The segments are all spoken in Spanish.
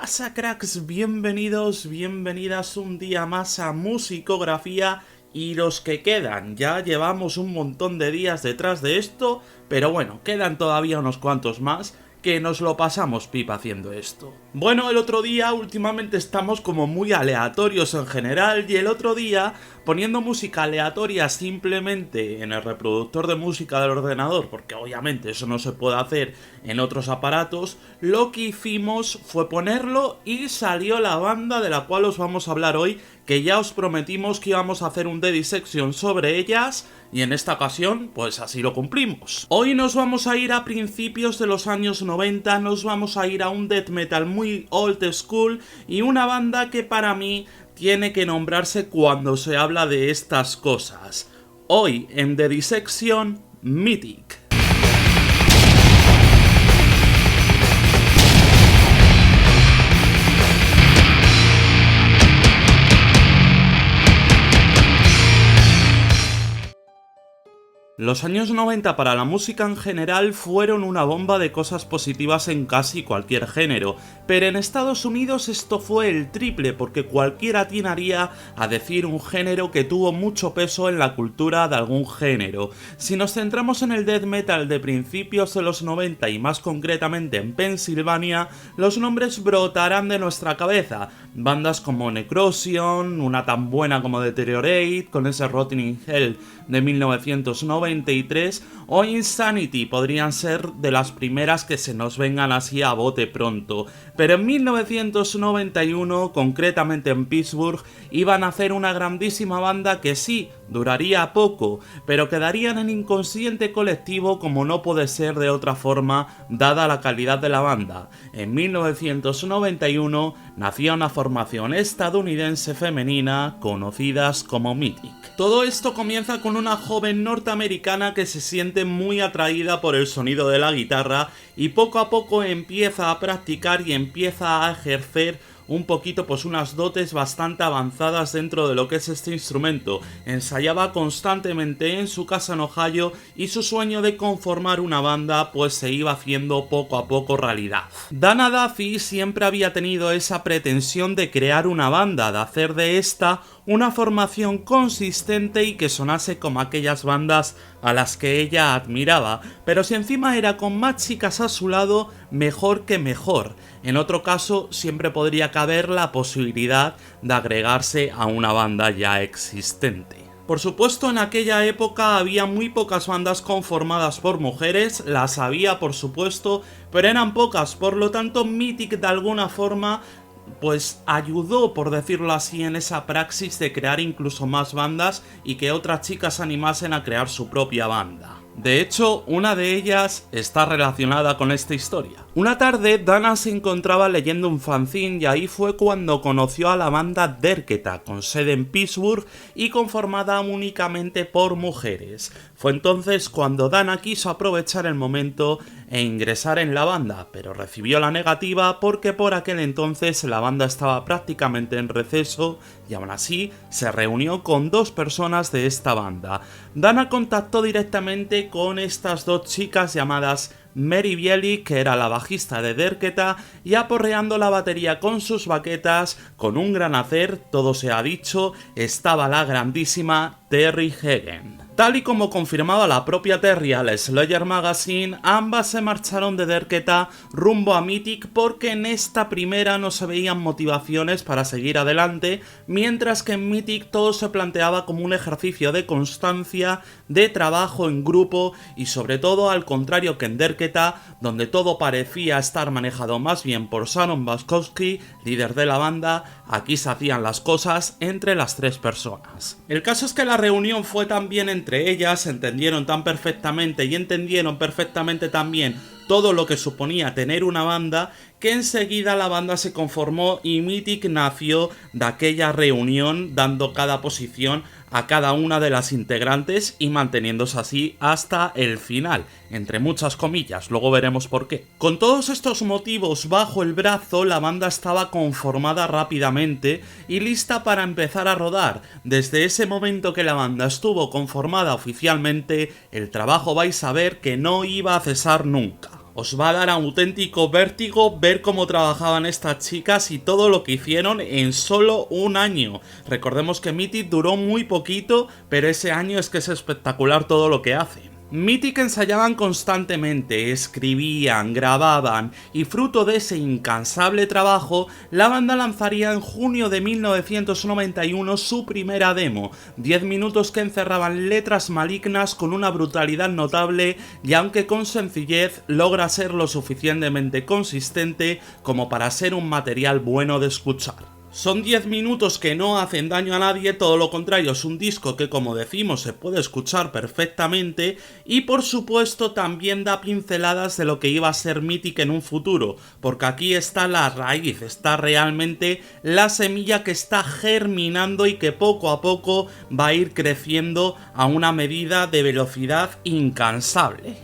pasa, cracks? Bienvenidos, bienvenidas un día más a Musicografía y los que quedan. Ya llevamos un montón de días detrás de esto, pero bueno, quedan todavía unos cuantos más que nos lo pasamos pipa haciendo esto. Bueno, el otro día, últimamente estamos como muy aleatorios en general, y el otro día, poniendo música aleatoria simplemente en el reproductor de música del ordenador, porque obviamente eso no se puede hacer en otros aparatos, lo que hicimos fue ponerlo y salió la banda de la cual os vamos a hablar hoy, que ya os prometimos que íbamos a hacer un Dedisection sobre ellas, y en esta ocasión, pues así lo cumplimos. Hoy nos vamos a ir a principios de los años 90, nos vamos a ir a un death metal muy old school, y una banda que para mí tiene que nombrarse cuando se habla de estas cosas. Hoy en Dedisection, Mythic. Los años 90 para la música en general fueron una bomba de cosas positivas en casi cualquier género, pero en Estados Unidos esto fue el triple, porque cualquiera atinaría a decir un género que tuvo mucho peso en la cultura de algún género. Si nos centramos en el death metal de principios de los 90 y más concretamente en Pensilvania, los nombres brotarán de nuestra cabeza. Bandas como Necrosion, una tan buena como Deteriorate, con ese Rotting in Hell de 1993, o Insanity podrían ser de las primeras que se nos vengan así a bote pronto. Pero en 1991, concretamente en Pittsburgh, iban a hacer una grandísima banda que sí, duraría poco, pero quedarían en inconsciente colectivo como no puede ser de otra forma, dada la calidad de la banda. En 1991 nació una formación estadounidense femenina conocidas como Mythic. Todo esto comienza con una joven norteamericana que se siente muy atraída por el sonido de la guitarra y poco a poco empieza a practicar y empieza a ejercer un poquito pues unas dotes bastante avanzadas dentro de lo que es este instrumento. Ensayaba constantemente en su casa en Ohio y su sueño de conformar una banda pues se iba haciendo poco a poco realidad. Dana Duffy siempre había tenido esa pretensión de crear una banda, de hacer de esta una formación consistente y que sonase como aquellas bandas a las que ella admiraba, pero si encima era con más chicas a su lado, mejor que mejor. En otro caso, siempre podría caber la posibilidad de agregarse a una banda ya existente. Por supuesto, en aquella época había muy pocas bandas conformadas por mujeres, las había por supuesto, pero eran pocas, por lo tanto Mythic de alguna forma pues ayudó, por decirlo así, en esa praxis de crear incluso más bandas y que otras chicas se animasen a crear su propia banda. De hecho, una de ellas está relacionada con esta historia. Una tarde, Dana se encontraba leyendo un fanzine y ahí fue cuando conoció a la banda Derketa, con sede en Pittsburgh y conformada únicamente por mujeres. Fue entonces cuando Dana quiso aprovechar el momento e ingresar en la banda, pero recibió la negativa porque por aquel entonces la banda estaba prácticamente en receso y aún así se reunió con dos personas de esta banda. Dana contactó directamente con estas dos chicas llamadas Mary Bielik, que era la bajista de Derketa, y aporreando la batería con sus baquetas, con un gran hacer, todo se ha dicho, estaba la grandísima Terry Hagen. Tal y como confirmaba la propia Terry al Slayer Magazine, ambas se marcharon de Derketa rumbo a Mythic porque en esta primera no se veían motivaciones para seguir adelante, mientras que en Mythic todo se planteaba como un ejercicio de constancia, de trabajo en grupo y sobre todo al contrario que en Derketa, donde todo parecía estar manejado más bien por Shannon Baskowski, líder de la banda, aquí se hacían las cosas entre las tres personas. El caso es que la reunión fue también entre ellas, entendieron tan perfectamente y entendieron perfectamente también todo lo que suponía tener una banda, que enseguida la banda se conformó y Mythic nació de aquella reunión, dando cada posición a cada una de las integrantes y manteniéndose así hasta el final, entre muchas comillas, luego veremos por qué. Con todos estos motivos bajo el brazo, la banda estaba conformada rápidamente y lista para empezar a rodar. Desde ese momento que la banda estuvo conformada oficialmente, el trabajo vais a ver que no iba a cesar nunca. Os va a dar auténtico vértigo ver cómo trabajaban estas chicas y todo lo que hicieron en solo un año. Recordemos que Mythic duró muy poquito, pero ese año es que es espectacular todo lo que hace. Mythic ensayaban constantemente, escribían, grababan y fruto de ese incansable trabajo, la banda lanzaría en junio de 1991 su primera demo, 10 minutos que encerraban letras malignas con una brutalidad notable y aunque con sencillez logra ser lo suficientemente consistente como para ser un material bueno de escuchar. Son 10 minutos que no hacen daño a nadie, todo lo contrario, es un disco que, como decimos, se puede escuchar perfectamente y por supuesto también da pinceladas de lo que iba a ser Mythic en un futuro, porque aquí está la raíz, está realmente la semilla que está germinando y que poco a poco va a ir creciendo a una medida de velocidad incansable.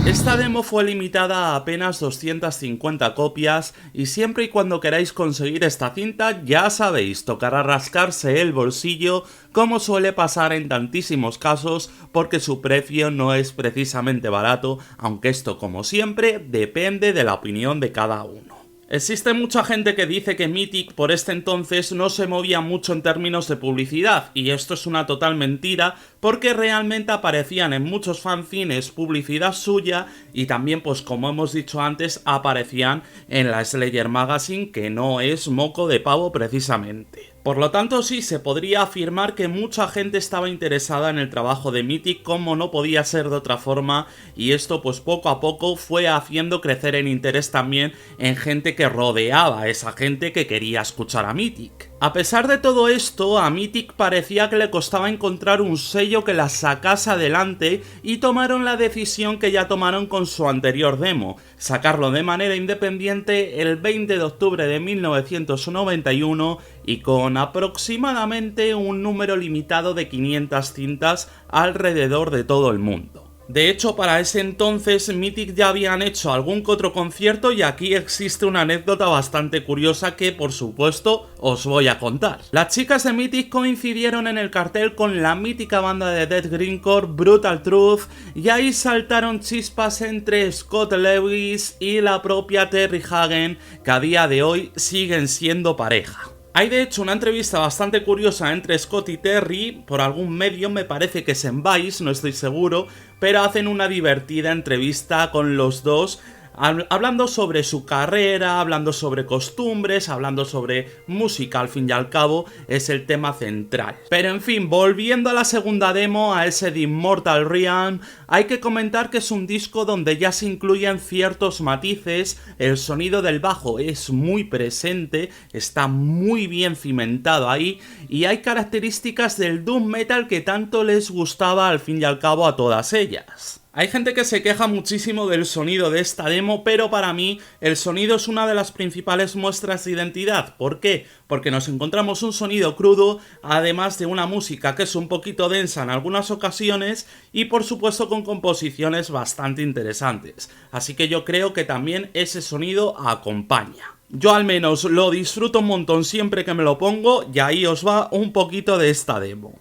Esta demo fue limitada a apenas 250 copias y siempre y cuando queráis conseguir esta cinta ya sabéis, tocará rascarse el bolsillo como suele pasar en tantísimos casos porque su precio no es precisamente barato, aunque esto como siempre depende de la opinión de cada uno. Existe mucha gente que dice que Mythic por este entonces no se movía mucho en términos de publicidad, y esto es una total mentira porque realmente aparecían en muchos fanzines publicidad suya y también, pues como hemos dicho antes, aparecían en la Slayer Magazine, que no es moco de pavo precisamente. Por lo tanto, sí, se podría afirmar que mucha gente estaba interesada en el trabajo de Mythic como no podía ser de otra forma, y esto pues poco a poco fue haciendo crecer el interés también en gente que rodeaba a esa gente que quería escuchar a Mythic. A pesar de todo esto, a Mythic parecía que le costaba encontrar un sello que la sacase adelante y tomaron la decisión que ya tomaron con su anterior demo, sacarlo de manera independiente el 20 de octubre de 1991 y con aproximadamente un número limitado de 500 cintas alrededor de todo el mundo. De hecho, para ese entonces Mythic ya habían hecho algún que otro concierto y aquí existe una anécdota bastante curiosa que por supuesto os voy a contar. Las chicas de Mythic coincidieron en el cartel con la mítica banda de death grindcore Brutal Truth y ahí saltaron chispas entre Scott Lewis y la propia Terry Hagen, que a día de hoy siguen siendo pareja. Hay de hecho una entrevista bastante curiosa entre Scott y Terry, por algún medio, me parece que es en Vice, no estoy seguro, pero hacen una divertida entrevista con los dos, hablando sobre su carrera, hablando sobre costumbres, hablando sobre música, al fin y al cabo es el tema central. Pero en fin, volviendo a la segunda demo, a ese The Immortal Realm, hay que comentar que es un disco donde ya se incluyen ciertos matices, el sonido del bajo es muy presente, está muy bien cimentado ahí, y hay características del doom metal que tanto les gustaba al fin y al cabo a todas ellas. Hay gente que se queja muchísimo del sonido de esta demo, pero para mí el sonido es una de las principales muestras de identidad. ¿Por qué? Porque nos encontramos un sonido crudo, además de una música que es un poquito densa en algunas ocasiones y por supuesto con composiciones bastante interesantes. Así que yo creo que también ese sonido acompaña. Yo al menos lo disfruto un montón siempre que me lo pongo y ahí os va un poquito de esta demo.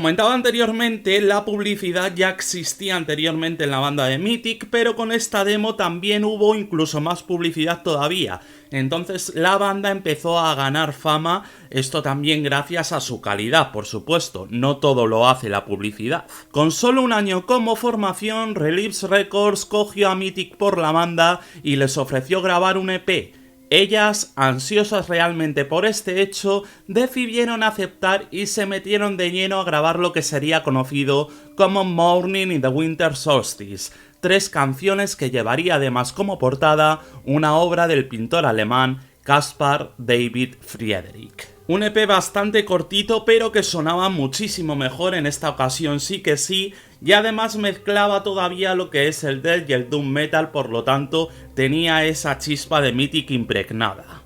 Comentaba anteriormente, la publicidad ya existía anteriormente en la banda de Mythic, pero con esta demo también hubo incluso más publicidad todavía. Entonces la banda empezó a ganar fama, esto también gracias a su calidad, por supuesto, no todo lo hace la publicidad. Con solo un año como formación, Relapse Records cogió a Mythic por la banda y les ofreció grabar un EP. Ellas, ansiosas realmente por este hecho, decidieron aceptar y se metieron de lleno a grabar lo que sería conocido como Morning in the Winter Solstice, 3 canciones que llevaría además como portada una obra del pintor alemán Caspar David Friedrich. Un EP bastante cortito, pero que sonaba muchísimo mejor en esta ocasión, sí que sí, y además mezclaba todavía lo que es el death y el doom metal, por lo tanto tenía esa chispa de Mythic impregnada.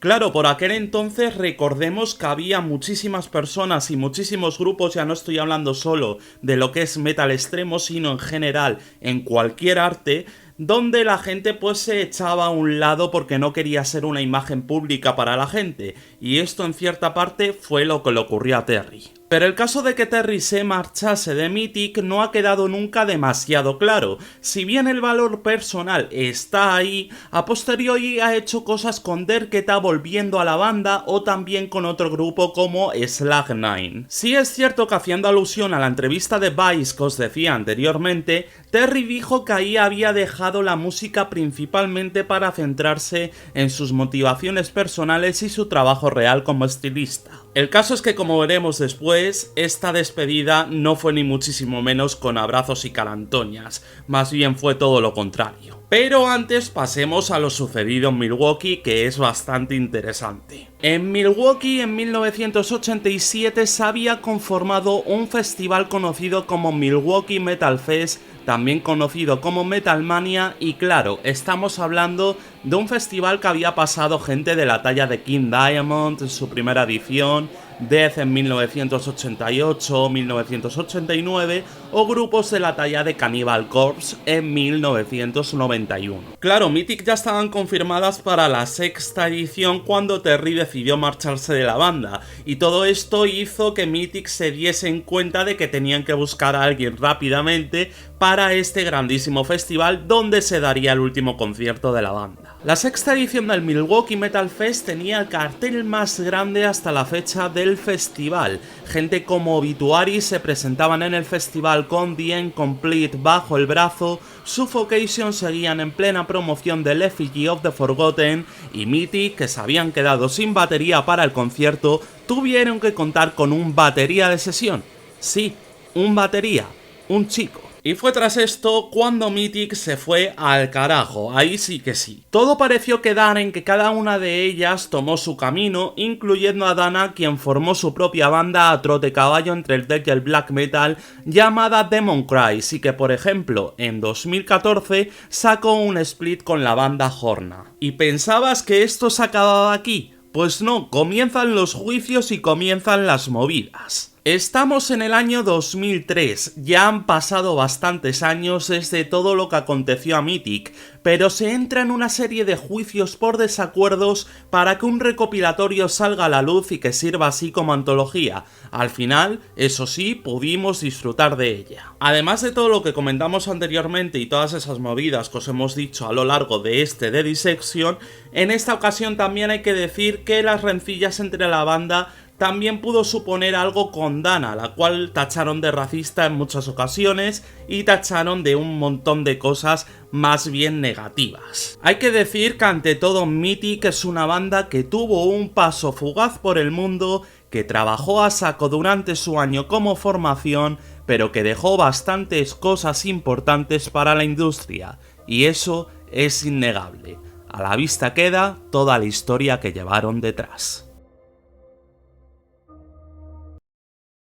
Claro, por aquel entonces recordemos que había muchísimas personas y muchísimos grupos, ya no estoy hablando solo de lo que es metal extremo, sino en general en cualquier arte, donde la gente pues se echaba a un lado porque no quería ser una imagen pública para la gente, y esto en cierta parte fue lo que le ocurrió a Terry. Pero el caso de que Terry se marchase de Mythic no ha quedado nunca demasiado claro. Si bien el valor personal está ahí, a posteriori ha hecho cosas con Derketa volviendo a la banda o también con otro grupo como Slag9. Sí es cierto que, haciendo alusión a la entrevista de Vice que os decía anteriormente, Terry dijo que ahí había dejado la música principalmente para centrarse en sus motivaciones personales y su trabajo real como estilista. El caso es que, como veremos después, esta despedida no fue ni muchísimo menos con abrazos y carantoñas, más bien fue todo lo contrario. Pero antes pasemos a lo sucedido en Milwaukee, que es bastante interesante. En Milwaukee, en 1987, se había conformado un festival conocido como Milwaukee Metal Fest, también conocido como Metal Mania, y claro, estamos hablando de un festival que había pasado gente de la talla de King Diamond en su primera edición, Death en 1988 o 1989, o grupos de la talla de Cannibal Corpse en 1991. Claro, Mythic ya estaban confirmadas para la 6ª edición cuando Terry decidió marcharse de la banda, y todo esto hizo que Mythic se diesen cuenta de que tenían que buscar a alguien rápidamente para este grandísimo festival donde se daría el último concierto de la banda. La 6ª edición del Milwaukee Metal Fest tenía el cartel más grande hasta la fecha del festival. Gente como Obituary se presentaban en el festival con The Incomplete bajo el brazo, Suffocation seguían en plena promoción del Effigy of the Forgotten, y Mythic, que se habían quedado sin batería para el concierto, tuvieron que contar con un batería de sesión. Sí, un batería, un chico. Y fue tras esto cuando Mythic se fue al carajo, ahí sí que sí. Todo pareció quedar en que cada una de ellas tomó su camino, incluyendo a Dana, quien formó su propia banda a trote caballo entre el death y el black metal, llamada Demon Cries, y que por ejemplo en 2014 sacó un split con la banda Horna. ¿Y pensabas que esto se acababa aquí? Pues no, comienzan los juicios y comienzan las movidas. Estamos en el año 2003, ya han pasado bastantes años desde todo lo que aconteció a Mythic, pero se entra en una serie de juicios por desacuerdos para que un recopilatorio salga a la luz y que sirva así como antología. Al final, eso sí, pudimos disfrutar de ella. Además de todo lo que comentamos anteriormente y todas esas movidas que os hemos dicho a lo largo de este The Dissection, en esta ocasión también hay que decir que las rencillas entre la banda también pudo suponer algo con Dana, la cual tacharon de racista en muchas ocasiones y tacharon de un montón de cosas más bien negativas. Hay que decir que ante todo Mythic es una banda que tuvo un paso fugaz por el mundo, que trabajó a saco durante su año como formación, pero que dejó bastantes cosas importantes para la industria, y eso es innegable. A la vista queda toda la historia que llevaron detrás.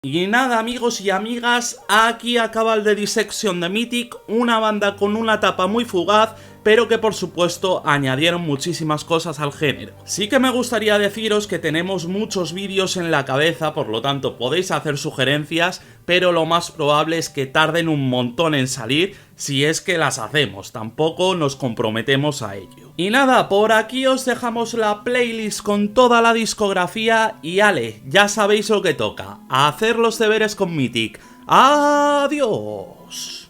Y nada, amigos y amigas, aquí acaba el The Dissection de Mythic, una banda con una etapa muy fugaz, pero que por supuesto añadieron muchísimas cosas al género. Sí que me gustaría deciros que tenemos muchos vídeos en la cabeza, por lo tanto podéis hacer sugerencias, pero lo más probable es que tarden un montón en salir, si es que las hacemos, tampoco nos comprometemos a ello. Y nada, por aquí os dejamos la playlist con toda la discografía y ale, ya sabéis lo que toca, a hacer los deberes con Mythic, Adiós.